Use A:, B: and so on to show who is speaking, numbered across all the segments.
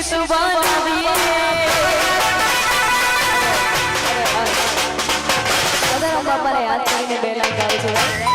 A: શીશ બનાવીએ સદારામ બાપાને યાદ કરીને બે લાઈન ગાય છે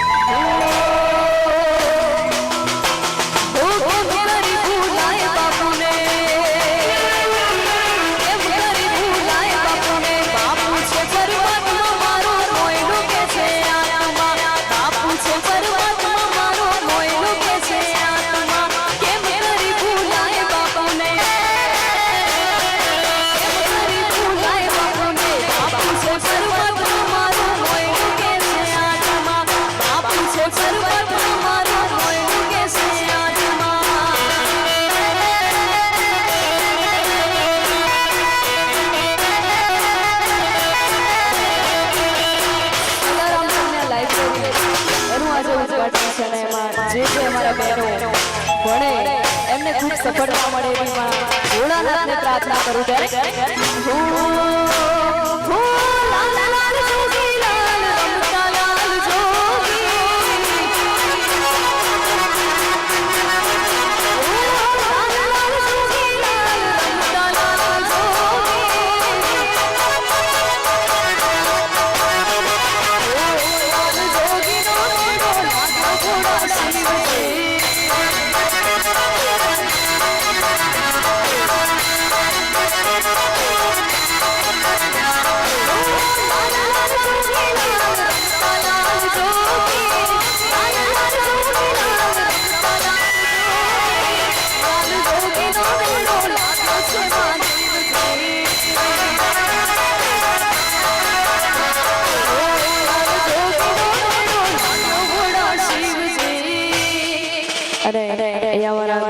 A: એમને ખૂબ સફળતા મળે એવી ભોળાનાથને પ્રાર્થના કરું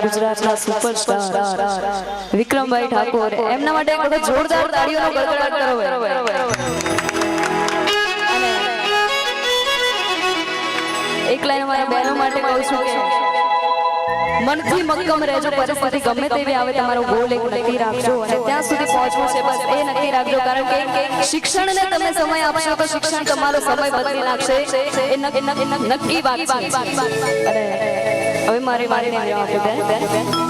A: ગુજરાતના સુપરસ્ટાર વિક્રમભાઈ ઠાકોર એમના માટે એક વખત જોરદાર તાળીઓનો ગડગડાટ કરો એક લાઈન મારા બહેનો માટે કહું છું કે મનથી મક્કમ રહેજો પરિસ્થિતિ ગમે તેવી આવે તમારો ગોલ એક નક્કી રાખજો અને ત્યાં સુધી પહોંચવું છે બસ એ નક્કી રાખજો કારણ કે શિક્ષણને તમે સમય આપશો તો શિક્ષણ તમારો સમય બદલી નાખશે એ નક્કી વાત છે અને હવે મારી જવાબ આપો બેન